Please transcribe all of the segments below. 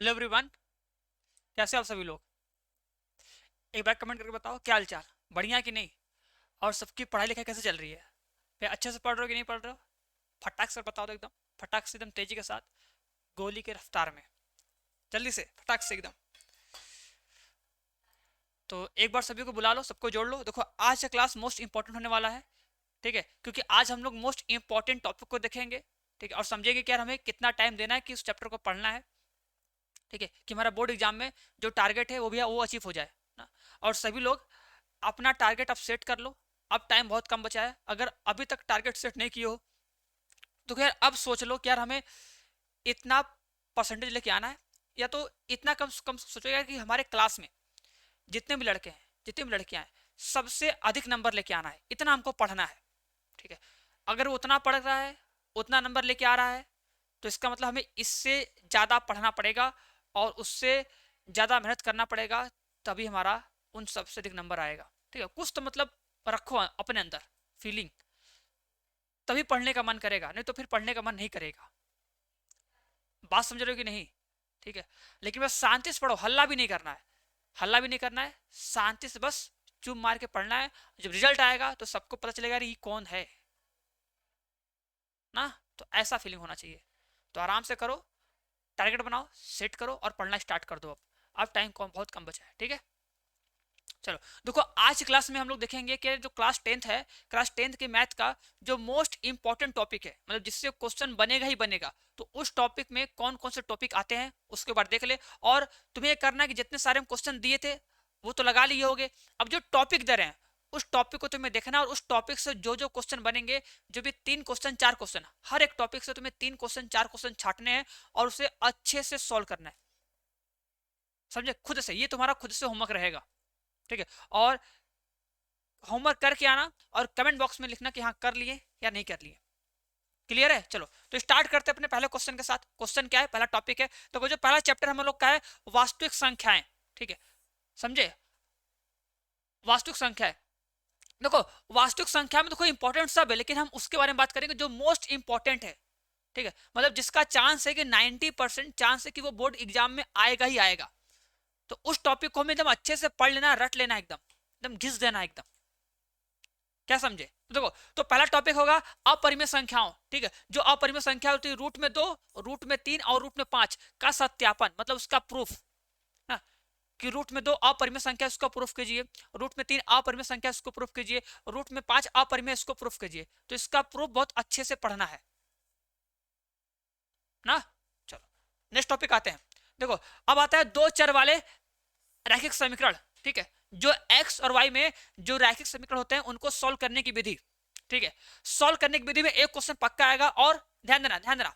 Hello everyone, कैसे आप सभी लोग? एक बार कमेंट करके बताओ क्या हाल चाल, बढ़िया कि नहीं? और सबकी पढ़ाई लिखाई कैसे चल रही है? फिर अच्छे से पढ़ रहे हो कि नहीं पढ़ रहे हो? फटाक से बताओ तो एकदम फटाक से, एकदम तेजी के साथ, गोली के रफ्तार में, जल्दी से फटाक से एकदम। तो एक बार सभी को बुला लो, सबको जोड़ लो। देखो आज का क्लास मोस्ट इंपॉर्टेंट होने वाला है, ठीक है? क्योंकि आज हम लोग मोस्ट इंपॉर्टेंट टॉपिक को देखेंगे, ठीक है? और समझेंगे कि यार हमें कितना टाइम देना है कि उस चैप्टर को पढ़ना है, ठीक है? कि हमारा बोर्ड एग्जाम में जो टारगेट है वो अचीव हो जाए ना। और सभी लोग अपना टारगेट अब सेट कर लो। अब टाइम बहुत कम बचा है। अगर अभी तक टारगेट सेट नहीं किए हो तो यार अब सोच लो कि यार हमें इतना परसेंटेज लेके आना है, या तो इतना कम कम सोचो यार कि हमारे क्लास में जितने भी लड़के हैं, जितने भी लड़कियां हैं, सबसे अधिक नंबर लेके आना है, इतना हमको पढ़ना है, ठीक है? अगर वो उतना पढ़ रहा है, उतना नंबर लेके आ रहा है, तो इसका मतलब हमें इससे ज़्यादा पढ़ना पड़ेगा और उससे ज़्यादा मेहनत करना पड़ेगा, तभी हमारा उन सबसे अधिक नंबर आएगा, ठीक है? कुछ तो मतलब रखो अपने अंदर फीलिंग, तभी पढ़ने का मन करेगा, नहीं तो फिर पढ़ने का मन नहीं करेगा। बात समझ रहे हो कि नहीं? ठीक है? लेकिन बस शांति से पढ़ो, हल्ला भी नहीं करना है, हल्ला भी नहीं करना है, शांति से बस चुप मार के पढ़ना है। जब रिजल्ट आएगा तो सबको पता चलेगा ये कौन है ना। तो ऐसा फीलिंग होना चाहिए। तो आराम से करो, टारगेट बनाओ, सेट करो और पढ़ना स्टार्ट कर दो। अब टाइम कम, बहुत कम बचा है, ठीक है? चलो देखो, आज की क्लास में हम लोग देखेंगे कि जो क्लास 10th है, क्लास 10th के मैथ का जो मोस्ट इंपॉर्टेंट टॉपिक है, मतलब जिससे क्वेश्चन बनेगा ही बनेगा, तो उस टॉपिक में कौन कौन से टॉपिक आते हैं उसके बारे देख ले। और तुम्हें करना है कि जितने सारे हम क्वेश्चन दिए थे वो तो लगा लिए होगे, अब जो टॉपिक दे रहे हैं उस टॉपिक को तुम्हें देखना है, और उस टॉपिक से जो जो क्वेश्चन बनेंगे, जो भी 3 क्वेश्चन 4 क्वेश्चन, हर एक टॉपिक से तुम्हें 3 क्वेश्चन 4 क्वेश्चन छाटने हैं और उसे अच्छे से सॉल्व करना है, समझे? खुद से, ये तुम्हारा खुद से होमवर्क रहेगा, ठीक है? और होमवर्क करके आना और कमेंट बॉक्स में लिखना कि हाँ कर लिए या नहीं कर लिए। क्लियर है? चलो तो स्टार्ट करते हैं अपने पहले क्वेश्चन के साथ। क्वेश्चन क्या है, पहला टॉपिक है, तो जो पहला चैप्टर हम लोग का है वास्तविक संख्याएं, ठीक है? समझे? वास्तविक संख्या है। देखो वास्तविक संख्या में देखो इंपॉर्टेंट सब है, लेकिन हम उसके बारे में बात करेंगे जो मोस्ट इंपॉर्टेंट है, ठीक है? मतलब जिसका चांस है कि 90% चांस है कि वो बोर्ड एग्जाम में आएगा ही आएगा। तो उस टॉपिक को हमें एकदम अच्छे से पढ़ लेना, रट लेना, एकदम एकदम घिस देना एकदम। क्या समझे? तो देखो, तो पहला टॉपिक होगा अपरिमेय संख्याओं, ठीक है? जो अपरिमेय संख्या होती है रूट में 2, रूट में 3 और रूट में 5 का सत्यापन, मतलब उसका प्रूफ ना, कि रूट में 2 अपरिमेय संख्या इसको प्रूफ कीजिए, रूट में 3 अपरिमेय संख्या इसको प्रूफ कीजिए, रूट में 5 अपरिमेय इसको प्रूफ कीजिए। तो इसका प्रूफ बहुत अच्छे से पढ़ना है ना। चलो नेक्स्ट टॉपिक आते हैं। देखो अब आता है दो चर वाले रैखिक समीकरण, ठीक है? जो एक्स और वाई में जो रैखिक समीकरण होते हैं उनको सॉल्व करने की विधि, ठीक है? सॉल्व करने की विधि में एक क्वेश्चन पक्का आएगा, और ध्यान देना, ध्यान देना,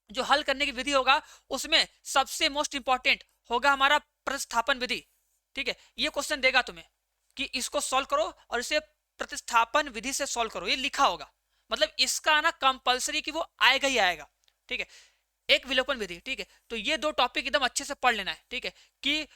जो हल करने की विधि होगा उसमें सबसे मोस्ट इंपॉर्टेंट होगा हमारा प्रतिस्थापन विधि, ठीक है? ये क्वेश्चन देगा तुम्हें कि इसको सॉल्व करो और इसे प्रतिस्थापन विधि से सॉल्व करो, ये लिखा होगा। मतलब इसका आना कंपलसरी कि वो आएगा ही आएगा, ठीक है? एक विलोपन विधि, ठीक है? तो ये दो टॉपिक एकदम अच्छे से पढ़ लेना है, ठीक है? कि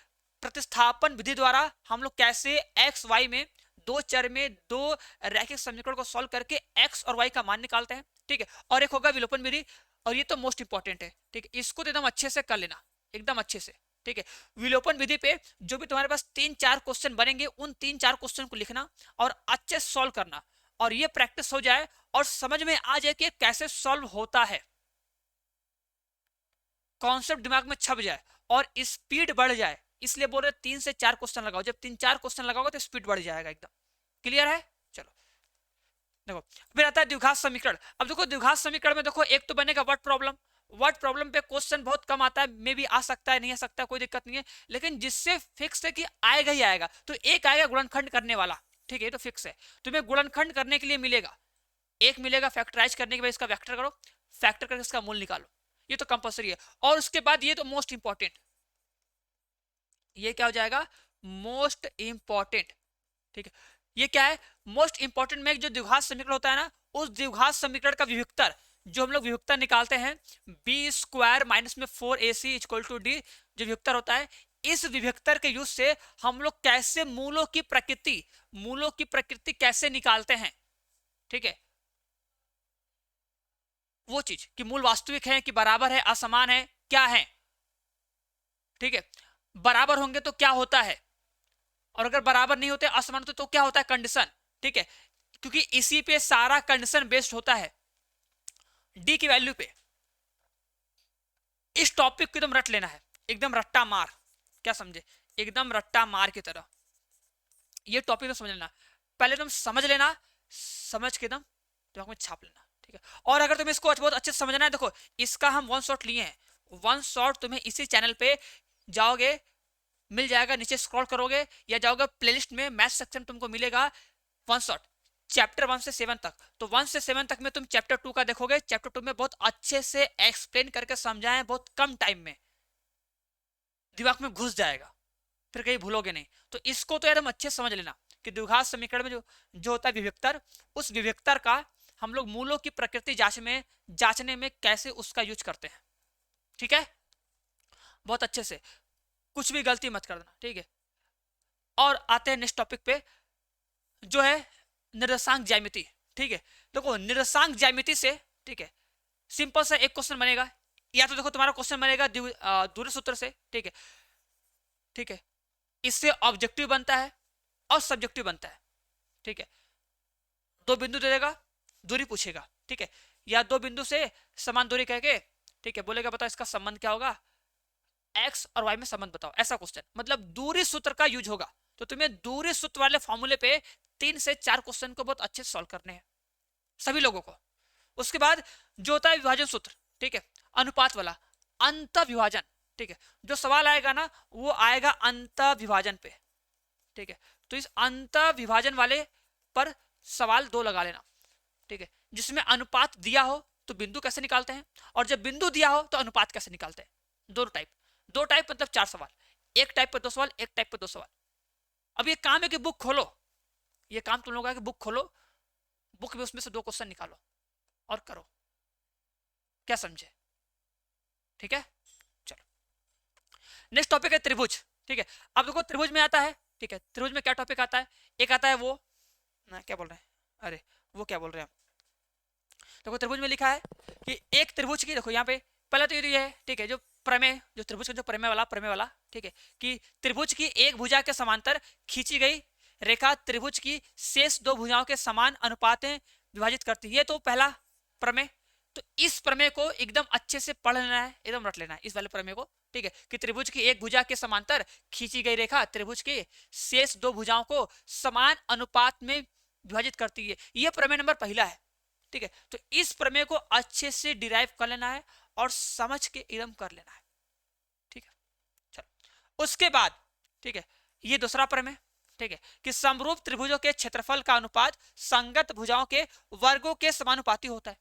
प्रतिस्थापन विधि द्वारा हम लोग कैसे एक्स वाई में दो चर में दो रैखिक समीकरण को सॉल्व करके एक्स और वाई का मान निकालते हैं, ठीक है? और एक होगा विलोपन विधि, और ये तो मोस्ट इंपॉर्टेंट है, ठीक है? इसको तो एकदम अच्छे से कर लेना, एकदम अच्छे से, ठीक है? विलोपन विधि पे जो भी तुम्हारे पास 3-4 क्वेश्चन बनेंगे उन 3-4 क्वेश्चन को लिखना और अच्छे से सॉल्व करना, और ये प्रैक्टिस हो जाए और समझ में आ जाए कि कैसे सॉल्व होता है, कॉन्सेप्ट दिमाग में छप जाए और स्पीड बढ़ जाए। इसलिए बोल रहे 3 से 4 क्वेश्चन लगाओ, जब 3-4 क्वेश्चन लगाओगे तो स्पीड बढ़ जाएगा एकदम। क्लियर है? चलो देखो, फिर आता है द्विघात समीकरण। अब देखो द्विघात समीकरण में देखो एक तो बनेगा वर्ड प्रॉब्लम। वर्ड प्रॉब्लम पे क्वेश्चन बहुत कम आता है, मे भी आ सकता है, नहीं आ सकता, कोई दिक्कत नहीं है, लेकिन जिससे फिक्स है कि आएगा ही आएगा, तो एक आएगा गुणनखंड करने वाला, ठीक है? तो फिक्स है, तुम्हें गुणनखंड करने के लिए मिलेगा, एक मिलेगा फैक्टराइज करने के बाद इसका फैक्टर करो, फैक्टर करके इसका मूल निकालो, ये तो कंपलसरी है। और उसके बाद ये तो मोस्ट इंपॉर्टेंट, ये क्या हो जाएगा? मोस्ट इंपॉर्टेंट, ठीक है? ये क्या है? मोस्ट इंपॉर्टेंट में जो द्विघात समीकरण होता है ना, उस द्विघात समीकरण का विभक्तर, जो हम लोग विभक्तर निकालते हैं, बी स्क्वायर माइनस में 4ac इक्वल टू डी, जो विभक्तर होता है, इस विभक्तर के यूज से हम लोग कैसे मूलों की प्रकृति कैसे निकालते हैं, ठीक है? वो चीज कि मूल वास्तविक है कि बराबर है, असमान है, क्या है, ठीक है, बराबर होंगे तो क्या होता है, और अगर बराबर नहीं होते असमान तो क्या होता है, कंडीशन। ठीक है, क्योंकि इसी पे सारा कंडीशन बेस्ड होता है, डी की वैल्यू पे। इस टॉपिक को एकदम रट लेना है, एकदम रट्टा मार, क्या समझे, एकदम रट्टा मार की तरह ये टॉपिक तो समझ लेना, पहले तुम समझ लेना, समझ के एकदम दिमाग में छाप लेना। ठीक है, और अगर तुम्हें इसको बहुत अच्छे से समझना है, देखो इसका हम वन शॉट लिए हैं, वन शॉट तुम्हें इसी चैनल पे जाओगे मिल जाएगा, नीचे स्क्रॉल करोगे या जाओगे प्लेलिस्ट में, मैथ सेक्शन तुमको मिलेगा वन शॉट चैप्टर 1 से 7 तक। तो 1 से 7 तक में तुम चैप्टर 2 का देखोगे, चैप्टर 2 में बहुत अच्छे से एक्सप्लेन करके समझाएं, बहुत कम टाइम में दिमाग में घुस जाएगा, फिर कहीं भूलोगे नहीं। तो इसको तो एकदम अच्छे समझ लेना कि द्विघात समीकरण में जो होता है विभक्तर, उस विभक्तर का हम लोग मूलों की प्रकृति जांचने में कैसे उसका यूज करते हैं। ठीक है, बहुत अच्छे से, कुछ भी गलती मत करना। ठीक है, और आते हैं नेक्स्ट टॉपिक पे जो है निर्देशांक ज्यामिति। ठीक है, देखो निर्देशांक ज्यामिति से, ठीक है, सिंपल सा एक क्वेश्चन बनेगा, या तो देखो तुम्हारा क्वेश्चन बनेगा दूरी सूत्र से। ठीक है, ठीक है, इससे ऑब्जेक्टिव बनता है और सब्जेक्टिव बनता है। ठीक है, दो बिंदु दे देगा, दूरी पूछेगा। ठीक है, या दो बिंदु से समान दूरी कह के, ठीक है, बोलेगा बताओ इसका संबंध क्या होगा, एक्स और वाई में संबंध बताओ, ऐसा क्वेश्चन, मतलब दूरी सूत्र का यूज होगा। तो तुम्हें दूरी सूत्र वाले फॉर्मूले पे 3 से 4 क्वेश्चन को बहुत अच्छे से सॉल्व करने हैं सभी लोगों को। उसके बाद जो होता है विभाजन सूत्र, ठीक है, अनुपात वाला अंत विभाजन। ठीक है, जो सवाल आएगा ना वो आएगा अंत विभाजन पे। ठीक है, तो इस अंत विभाजन वाले पर सवाल 2 लगा लेना। ठीक है, जिसमें अनुपात दिया हो तो बिंदु कैसे निकालते हैं, और जब बिंदु दिया हो तो अनुपात कैसे निकालते हैं। दो टाइप मतलब 4 सवाल, एक टाइप पर 2 सवाल, एक टाइप पर 2 सवाल। अब ये काम है कि बुक खोलो, ये काम तुम लोगों का कि बुक खोलो, बुक में उसमें से 2 क्वेश्चन निकालो और करो, क्या समझे। ठीक है, चलो नेक्स्ट टॉपिक है त्रिभुज। ठीक है, अब देखो त्रिभुज में आता है, ठीक है, त्रिभुज में क्या टॉपिक आता है, एक आता है वो ना, क्या बोल रहे हैं, अरे वो क्या बोल रहे हैं, देखो त्रिभुज में लिखा है कि एक त्रिभुज की, देखो यहाँ पे पहले तो ये है, ठीक है, जो प्रमेय, जो त्रिभुज का जो प्रमेय वाला, ठीक है, कि त्रिभुज की एक भुजा के समांतर खींची गई रेखा त्रिभुज की शेष 2 भुजाओं के समान अनुपात में विभाजित करती है। ये तो पहला प्रमेय। तो इस प्रमेय को एकदम अच्छे से पढ़ लेना है, एकदम रट लेना है इस वाले प्रमेय को। ठीक है, कि त्रिभुज की एक भुजा के समांतर खींची गई रेखा त्रिभुज के शेष 2 भुजाओं को समान अनुपात में विभाजित करती है, यह प्रमेय नंबर पहला है। ठीक है, तो इस प्रमेय को अच्छे से डिराइव कर लेना है और समझ के एकदम कर लेना है। ठीक है, चलो उसके बाद, ठीक है, ये दूसरा प्रमेय, ठीक है, कि समरूप त्रिभुजों के क्षेत्रफल का अनुपात संगत भुजाओं के वर्गों के समानुपाती होता है।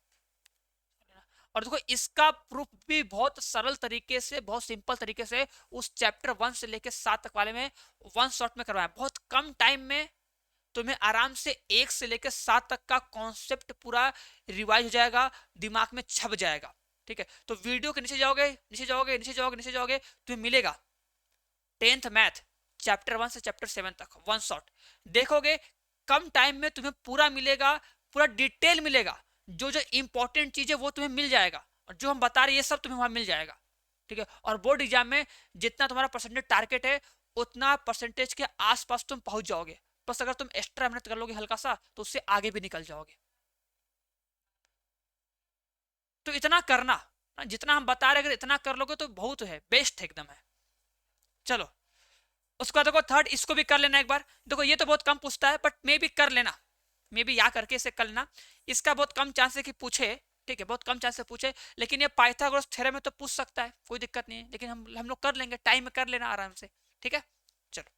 और देखो इसका प्रूफ भी बहुत सरल तरीके से, बहुत सिंपल तरीके से उस चैप्टर 1 से लेकर 7 तक वाले में वन शॉट में करवाया, बहुत कम टाइम में तुम्हें आराम से 1 से लेकर 7 तक का कॉन्सेप्ट पूरा रिवाइज हो जाएगा, दिमाग में छप जाएगा। ठीक है, तो वीडियो के नीचे जाओगे, नीचे जाओगे, नीचे जाओगे, नीचे जाओगे, तुम्हें मिलेगा 10th मैथ चैप्टर 1 से चैप्टर 7 तक वन शॉट देखोगे, कम टाइम में तुम्हें पूरा मिलेगा, पूरा डिटेल मिलेगा, जो जो इंपॉर्टेंट चीजें वो तुम्हें मिल जाएगा, और जो हम बता रहे हैं ये सब तुम्हें वहां मिल जाएगा। ठीक है, और बोर्ड एग्जाम में जितना तुम्हारा परसेंटेज टारगेट है उतना परसेंटेज के आसपास तुम पहुंच जाओगे, बस अगर तुम एक्स्ट्रा मेहनत कर लोगे हल्का सा तो उससे आगे भी निकल जाओगे। तो इतना करना, जितना हम बता रहे अगर इतना कर लोगे तो बहुत है, बेस्ट है, एकदम है। चलो उसका देखो थर्ड, इसको भी कर लेना एक बार। देखो ये तो बहुत कम पूछता है, बट मे भी कर लेना, मे भी या करके इसे कर लेना, इसका बहुत कम चांस है कि पूछे। ठीक है, बहुत कम चांस से पूछे, लेकिन ये पाइथागोरस थ्योरम में तो पूछ सकता है, कोई दिक्कत नहीं है, लेकिन हम लोग कर लेंगे, टाइम में कर लेना आराम से। ठीक है, चलो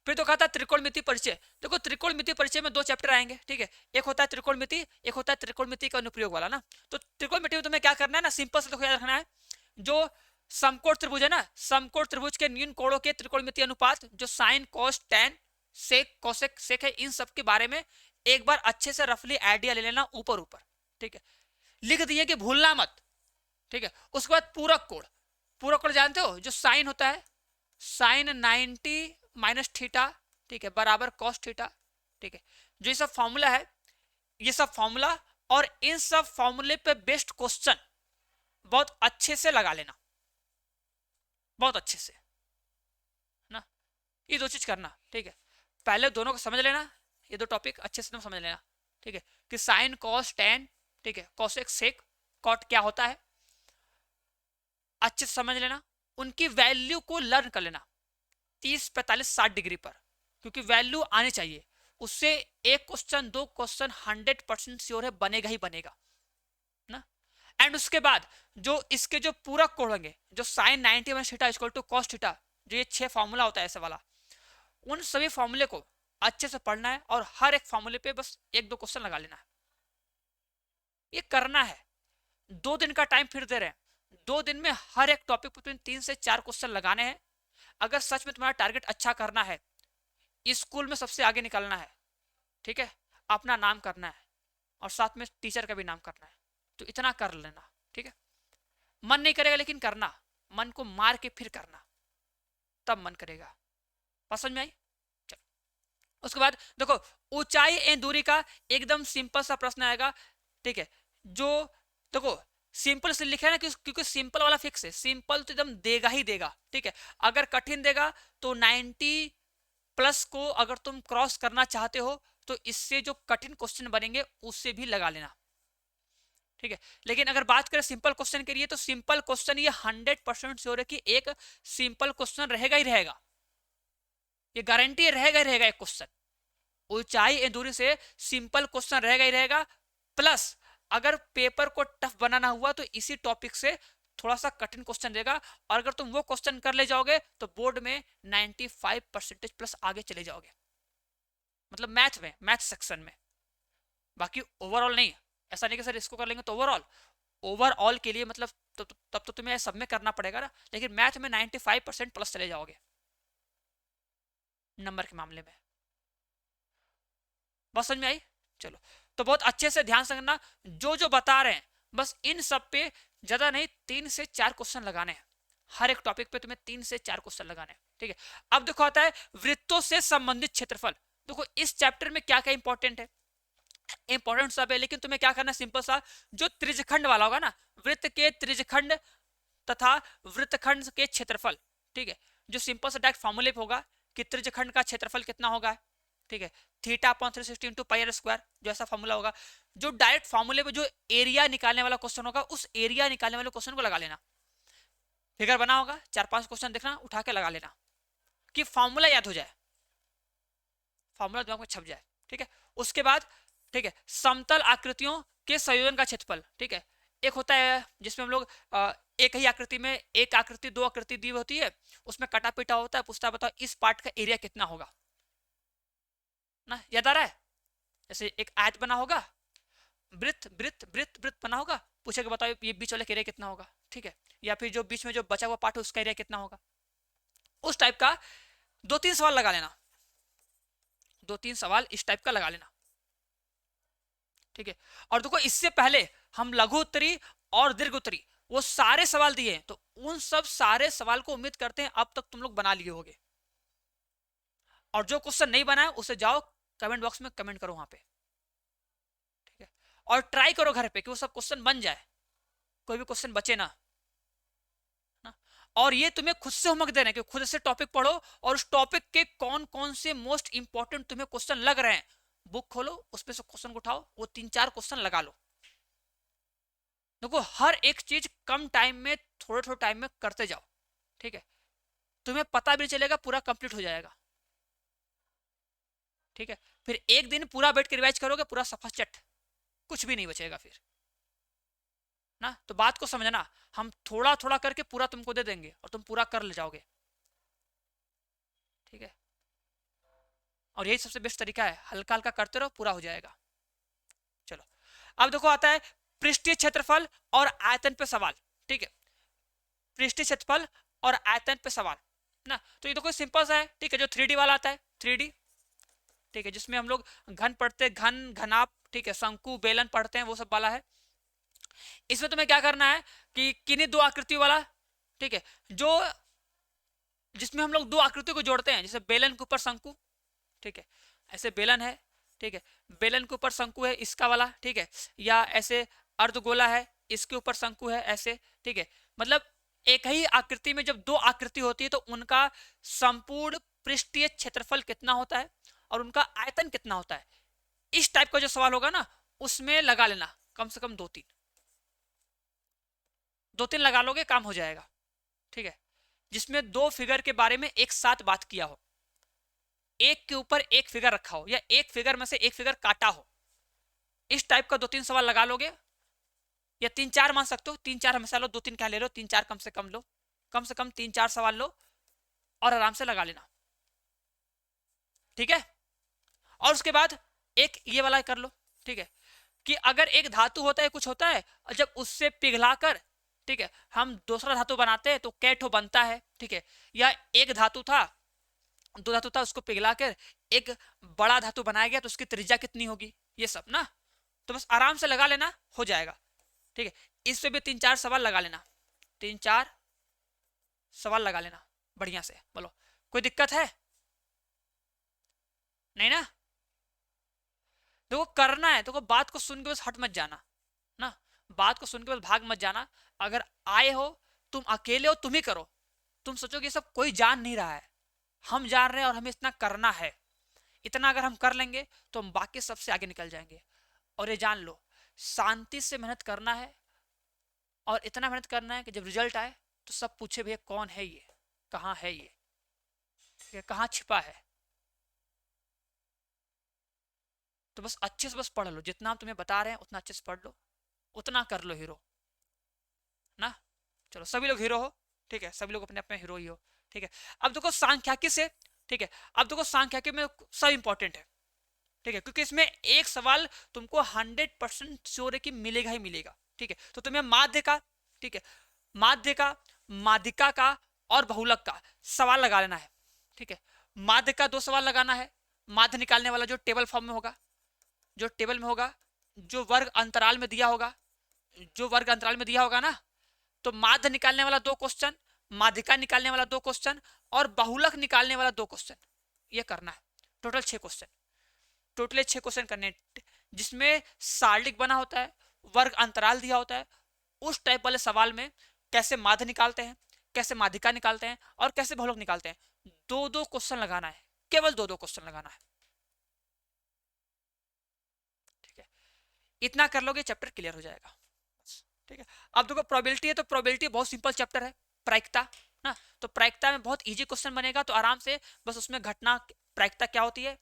फिर तो कहा था त्रिकोणमिति परिचय। देखो त्रिकोणमिति परिचय में 2 चैप्टर आएंगे। ठीक है, एक होता है त्रिकोणमिति, एक होता है त्रिकोणमिति का अनुप्रयोग वाला ना। तो त्रिकोणमिति में तुम्हें क्या करना है ना, सिंपल से तो याद रखना है, जो समकोण त्रिभुज है ना, समकोण त्रिभुज के न्यून कोणों के त्रिकोणमिति अनुपात, जो sine cos tan sec cosec sec है, इन सब के बारे में एक बार अच्छे से रफली आइडिया ले लेना ऊपर ऊपर। ठीक है, लिख दिए कि भूलना मत। ठीक है, उसके बाद पूरक कोण, पूरक कोण जानते हो, जो साइन होता है, साइन 90 माइनस थीटा, ठीक है, बराबर कॉस थीटा। ठीक है, जो ये सब फॉर्मूला है, ये सब फॉर्मूला और इन सब फॉर्मूले पे बेस्ड क्वेश्चन बहुत अच्छे से लगा लेना। बहुत अच्छे से ना। ये दो चीज करना, ठीक है। पहले दोनों को समझ लेना, ये दो टॉपिक अच्छे से तुम समझ लेना, ठीक है, कि साइन कॉस टेन, ठीक है, कॉसेक सेक कॉट क्या होता है, अच्छे से समझ लेना। उनकी वैल्यू को लर्न कर लेना 30 45 60 डिग्री पर, क्योंकि वैल्यू आनी चाहिए। उससे एक क्वेश्चन दो क्वेश्चन 100% श्योर है बनेगा ही बनेगा ना। एंड उसके बाद जो इसके जो पूरक कोण होंगे, जो sine 90 minus theta equal to cos theta, जो ये 6 फॉर्मूला होता है ऐसे वाला, उन सभी फॉर्मूले को अच्छे से पढ़ना है और हर एक फॉर्मूले पे बस एक दो क्वेश्चन लगा लेना है। ये करना है, 2 दिन का टाइम फिर दे रहे हैं, 2 दिन में हर एक टॉपिक पर 3 से 4 क्वेश्चन लगाने हैं। अगर सच में तुम्हारा टारगेट अच्छा करना है, स्कूल में सबसे आगे निकलना है, ठीक है, अपना नाम करना है और साथ में टीचर का भी नाम करना है, तो इतना कर लेना, ठीक है। मन नहीं करेगा लेकिन करना, मन को मार के फिर करना, तब मन करेगा। पसंद में आई? चलो उसके बाद देखो, ऊंचाई एंड दूरी का एकदम सिंपल सा प्रश्न आएगा, ठीक है। जो देखो सिंपल से लिखा है ना, क्योंकि सिंपल वाला फिक्स है, सिंपल तो एकदम देगा ही देगा, ठीक है। अगर कठिन देगा तो 90 प्लस को अगर तुम क्रॉस करना चाहते हो तो इससे जो कठिन क्वेश्चन बनेंगे उससे भी लगा लेना, ठीक है। लेकिन अगर बात करें सिंपल क्वेश्चन के लिए, तो सिंपल क्वेश्चन ये 100% श्योर है कि एक सिंपल क्वेश्चन रहेगा ही रहेगा, ये गारंटी रहेगा ही रहेगा एक क्वेश्चन। ऊंचाई एंड दूरी से सिंपल क्वेश्चन रहेगा ही रहेगा, प्लस अगर पेपर को टफ बनाना हुआ तो इसी टॉपिक से थोड़ा सा कठिन क्वेश्चन देगा, और अगर तुम वो क्वेश्चन कर ले जाओगे तो बोर्ड में 95% प्लस आगे चले जाओगे, मतलब मैथ में, मैथ सेक्शन में। बाकी ओवरऑल नहीं, ऐसा नहीं कि सर इसको कर लेंगे तो ओवरऑल, ओवरऑल के लिए मतलब तब तो तुम्हें सब में करना पड़ेगा ना, लेकिन मैथ में 95% प्लस चले जाओगे नंबर के मामले में। बस समझ में आई? चलो, तो बहुत अच्छे से ध्यान से करना, जो जो बता रहे हैं बस इन सब पे ज्यादा नहीं 3 से 4 क्वेश्चन लगाने हैं, हर एक टॉपिक पे तुम्हें 3 से 4 क्वेश्चन लगाने हैं, ठीक है। अब देखो आता है वृत्तों से संबंधित क्षेत्रफल। देखो इस चैप्टर में क्या क्या इंपॉर्टेंट है, इंपॉर्टेंट सब है, लेकिन तुम्हें क्या करना है, सिंपल सा जो त्रिज्यखंड वाला होगा ना, वृत्त के त्रिज्यखंड तथा वृत्तखंड के क्षेत्रफल, ठीक है, जो सिंपल सा डायरेक्ट फॉर्मूले पे होगा कि त्रिज्यखंड का क्षेत्रफल कितना होगा, ठीक है, theta upon 360 into pi r square, जो ऐसा फॉर्मूला होगा। जो डायरेक्ट फॉर्मूले पे जो एरिया निकालने वाला क्वेश्चन होगा, उस एरिया निकालने वाले क्वेश्चन को लगा लेना। फिगर बना होगा, 4-5 क्वेश्चन देखना, उठा के लगा लेना कि फॉर्मूला याद हो जाए, फॉर्मूला दिमाग में छप जाए, ठीक है। उसके बाद ठीक है, समतल आकृतियों के संयोजन का क्षेत्रफल, ठीक है। एक होता है जिसमें हम लोग एक ही आकृति में एक आकृति दो आकृति दी होती है, उसमें कटा पिटा होता है, पूछता है बताओ इस पार्ट का एरिया कितना होगा ना, याद आ रहा है? जैसे एक आयत बना होगा, वृत्त वृत्त वृत्त वृत्त बना होगा, पूछेगा बताओ ये बीच वाले का एरिया कितना होगा, ठीक है, या फिर जो बीच में जो बचा हुआ पार्ट है उसका एरिया कितना होगा। उस टाइप का 2-3 सवाल लगा लेना, 2-3 सवाल इस टाइप का लगा लेना, ठीक है। और देखो इससे पहले हम लघु उत्तरी और दीर्घ उत्तरी वो सारे सवाल दिए हैं, तो उन सब सारे सवाल को उम्मीद करते हैं अब तक तुम लोग बना लिए होगे, और जो क्वेश्चन नहीं बनाया उसे जाओ कमेंट बॉक्स में कमेंट करो वहां पे, ठीक है। और ट्राई करो घर पे कि वो सब क्वेश्चन बन जाए, कोई भी क्वेश्चन बचे ना। और ये तुम्हें खुद से होमवर्क दे रहे हैं कि खुद से टॉपिक पढ़ो और उस टॉपिक के कौन कौन से मोस्ट इंपॉर्टेंट तुम्हें क्वेश्चन लग रहे हैं, बुक खोलो उसमें से क्वेश्चन को उठाओ, वो 3-4 क्वेश्चन लगा लो। देखो हर एक चीज कम टाइम में थोड़े थोड़े टाइम में करते जाओ, ठीक है, तुम्हें पता भी नहीं चलेगा, पूरा कंप्लीट हो जाएगा, ठीक है। फिर एक दिन पूरा बैठ के रिवाइज करोगे, पूरा सफा चट, कुछ भी नहीं बचेगा फिर ना। तो बात को समझना, हम थोड़ा थोड़ा करके पूरा तुमको दे देंगे और तुम पूरा कर ले जाओगे, ठीक है। और यही सबसे बेस्ट तरीका है, हल्का हल्का करते रहो, पूरा हो जाएगा। चलो अब देखो आता है पृष्ठीय क्षेत्रफल और आयतन पे सवाल, ठीक है, पृष्ठीय क्षेत्रफल और आयतन पे सवाल ना। तो ये देखो सिंपल सा है, ठीक है, जो 3D वाला आता है 3D, ठीक है, जिसमें हम लोग घन पढ़ते, घन घनाप, ठीक है, शंकु बेलन पढ़ते हैं, वो सब वाला है। इसमें तुम्हें क्या करना है कि किन्हीं दो आकृतियों वाला, ठीक है, जो जिसमें हम लोग दो आकृतियों को जोड़ते हैं, जैसे बेलन के ऊपर शंकु, ठीक है, ऐसे बेलन है, ठीक है, बेलन के ऊपर शंकु है इसका वाला, ठीक है, या ऐसे अर्धगोला है इसके ऊपर शंकु है ऐसे, ठीक है, मतलब एक ही आकृति में जब दो आकृति होती है तो उनका संपूर्ण पृष्ठीय क्षेत्रफल कितना होता है और उनका आयतन कितना होता है, इस टाइप का जो सवाल होगा ना उसमें लगा लेना कम से कम दो तीन लगा लोगे काम हो जाएगा। ठीक है, जिसमें दो फिगर के बारे में एक साथ बात किया हो, एक के ऊपर एक फिगर रखा हो या एक फिगर में से एक फिगर काटा हो, इस टाइप का दो तीन सवाल लगा लोगे, या तीन चार मान सकते हो, तीन चार हमेशा लो, दो तीन क्या ले लो, तीन चार कम से कम लो, कम से कम तीन चार सवाल लो और आराम से लगा लेना। ठीक है, और उसके बाद एक ये वाला कर लो। ठीक है, कि अगर एक धातु होता है कुछ होता है और जब उससे पिघलाकर, ठीक है, हम दूसरा धातु बनाते हैं तो कैठो बनता है। ठीक है, या एक धातु था, दो धातु था, उसको पिघलाकर एक बड़ा धातु बनाया गया तो उसकी त्रिज्या कितनी होगी, ये सब ना तो बस आराम से लगा लेना, हो जाएगा। ठीक है, इस पे भी तीन चार सवाल लगा लेना, तीन चार सवाल लगा लेना बढ़िया से। बोलो कोई दिक्कत है? नहीं ना? देखो करना है, देखो बात को सुन के बस हट मत जाना ना, बात को सुन के बस भाग मत जाना। अगर आए हो, तुम अकेले हो, तुम ही करो। तुम सोचो कि सब कोई जान नहीं रहा है, हम जान रहे हैं और हमें इतना करना है। इतना अगर हम कर लेंगे तो हम बाकी सबसे आगे निकल जाएंगे। और ये जान लो, शांति से मेहनत करना है और इतना मेहनत करना है कि जब रिजल्ट आए तो सब पूछे भैया कौन है ये, कहाँ है ये कहाँ छिपा है। तो बस अच्छे से बस पढ़ लो, जितना हम तुम्हें बता रहे हैं उतना अच्छे से पढ़ लो, उतना कर लो हीरो ना। चलो सभी लोग हीरो हो, ठीक है, सभी लोग अपने अपने हीरो ही हो। ठीक है, अब देखो सांख्यिकी से, ठीक है, अब देखो सांख्यिकी में सब इंपॉर्टेंट है। ठीक है, क्योंकि इसमें एक सवाल तुमको 100% श्योर है कि मिलेगा ही मिलेगा। ठीक है, तो तुम्हें माध्य का, ठीक है, माध्य का, माध्यिका का और बहुलक का सवाल लगा लेना है। ठीक है, माध्य का दो सवाल लगाना है, माध्य निकालने वाला जो टेबल फॉर्म में होगा, जो टेबल में होगा, जो वर्ग अंतराल में दिया होगा, जो वर्ग अंतराल में दिया होगा ना, तो माध्य निकालने वाला दो क्वेश्चन, माध्यिका निकालने वाला दो क्वेश्चन और बहुलक निकालने वाला दो क्वेश्चन, ये करना है। टोटल 6 क्वेश्चन, टोटल 6 क्वेश्चन करने, जिसमें सारणिक बना होता है, वर्ग अंतराल दिया होता है। उस टाइप वाले सवाल में कैसे माध्य निकालते हैं, कैसे माध्यिका निकालते हैं और कैसे बहुलक निकालते हैं, दो दो क्वेश्चन लगाना है, केवल दो दो क्वेश्चन लगाना है। ठीक है, इतना कर लोगे चैप्टर क्लियर हो जाएगा। ठीक है, अब देखो प्रोबेबिलिटी है, तो प्रोबेबिलिटी बहुत सिंपल चैप्टर है, प्रायिकता ना। तो प्रायिकता में बहुत इजी क्वेश्चन बनेगा, तो आराम से बस उसमें घटना, प्रायिकता क्या होती है,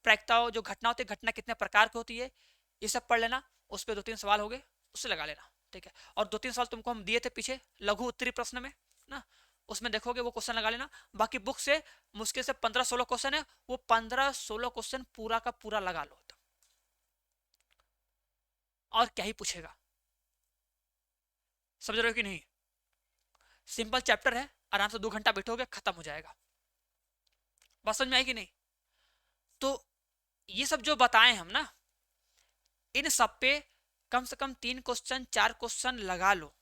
प्रायिकता जो घटना होती है, घटना कितने प्रकार की होती है, ये सब पढ़ लेना। उस पर दो तीन सवाल हो गए, उससे लगा लेना। ठीक है, और दो तीन सवाल तुमको हम दिए थे पीछे लघु उत्तरी प्रश्न में ना, उसमें देखोगे वो क्वेश्चन लगा लेना। बाकी बुक से मुश्किल से 15-16 क्वेश्चन है, वो 15-16 क्वेश्चन पूरा का पूरा लगा लो। और क्या ही पूछेगा, समझ रहे हो कि नहीं? सिंपल चैप्टर है, आराम से 2 घंटा बैठोगे खत्म हो जाएगा। बात समझ में आई कि नहीं? तो ये सब जो बताए हम ना, इन सब पे कम से कम 3 क्वेश्चन 4 क्वेश्चन लगा लो।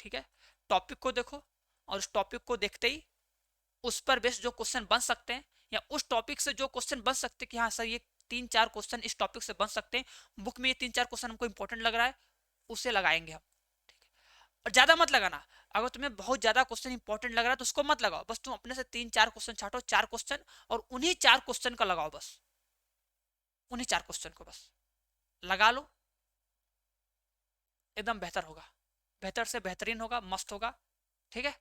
ठीक है, टॉपिक को देखो और उस टॉपिक को देखते ही उस पर बेस्ड जो क्वेश्चन बन सकते हैं, या उस टॉपिक से जो क्वेश्चन बन सकते हैं कि हाँ सर ये 3-4 क्वेश्चन इस टॉपिक से बन सकते हैं, बुक में ये 3-4 क्वेश्चन हमको इंपॉर्टेंट लग रहा है, उसे लगाएंगे हम। और ज्यादा मत लगाना, अगर तुम्हें बहुत ज्यादा क्वेश्चन इंपॉर्टेंट लग रहा है तो उसको मत लगाओ, बस तुम अपने से 3-4 क्वेश्चन छाटो, 4 क्वेश्चन, और उन्हीं 4 क्वेश्चन का लगाओ, बस उन्हीं 4 क्वेश्चन को बस लगा लो, एकदम बेहतर होगा, बेहतर से बेहतरीन होगा, मस्त होगा। ठीक है,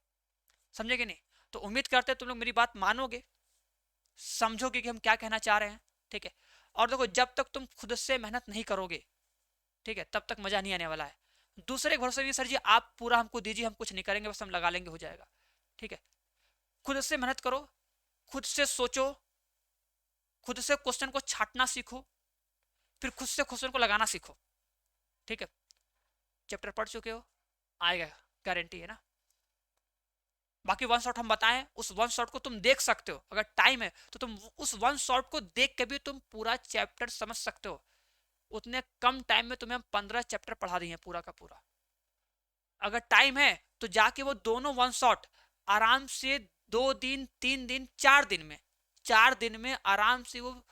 समझे कि नहीं? तो उम्मीद करते हैं तुम लोग मेरी बात मानोगे, समझोगे कि हम क्या कहना चाह रहे हैं। ठीक है, और देखो जब तक तुम खुद से मेहनत नहीं करोगे, ठीक है, तब तक मजा नहीं आने वाला है। दूसरे भरोसे नहीं, सर जी आप पूरा हमको दीजिए, हम कुछ नहीं करेंगे, बस हम लगा लेंगे, हो जाएगा। ठीक है, खुद से मेहनत करो, खुद से सोचो, खुद से क्वेश्चन को छाटना सीखो, फिर खुद से क्वेश्चन को लगाना सीखो। ठीक है, चैप्टर पढ़ चुके हो, आएगा, गारंटी है ना। बाकी वन शॉट हम बताएं, उस वन शॉट को तुम देख सकते हो, अगर टाइम है तो तुम उस वन शॉट को देख के भी तुम पूरा चैप्टर समझ सकते हो। उतने कम टाइम में तुम्हें हम 15 चैप्टर पढ़ा दिए पूरा का पूरा। अगर टाइम है तो जाके वो दोनों वन शॉट आराम से 2 दिन 3 दिन 4 दिन में, 4 दिन में आराम से वो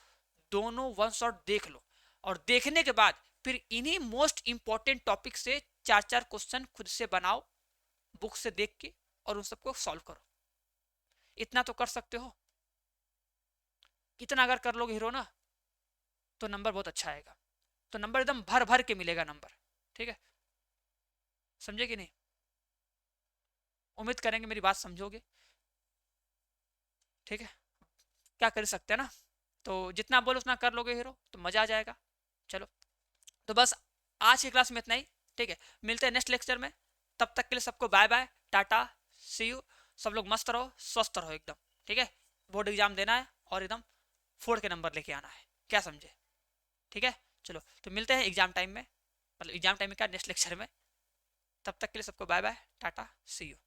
दोनों वन शॉट देख लो, और देखने के बाद फिर इन्हीं मोस्ट इंपॉर्टेंट टॉपिक से 4-4 क्वेश्चन खुद से बनाओ, बुक से देख के और उन सबको सॉल्व करो। इतना तो कर सकते हो, इतना अगर कर लोगे हीरो ना तो नंबर बहुत अच्छा आएगा, तो नंबर एकदम भर भर के मिलेगा नंबर। ठीक है, समझे कि नहीं? उम्मीद करेंगे मेरी बात समझोगे। ठीक है, क्या कर सकते हैं ना, तो जितना बोलो उतना कर लोगे हीरो तो मजा आ जाएगा। चलो, तो बस आज की क्लास में इतना ही। ठीक है, मिलते हैं नेक्स्ट लेक्चर में। तब तक के लिए सबको bye bye, tata, see you. सब लोग मस्त रहो, स्वस्थ रहो एकदम। ठीक है, बोर्ड एग्जाम देना है और एकदम फोड़ के नंबर लेके आना है, क्या समझे? ठीक है, चलो तो मिलते हैं एग्जाम टाइम में, मतलब एग्जाम टाइम में क्या, नेक्स्ट लेक्चर में। तब तक के लिए सबको bye bye, tata, see you.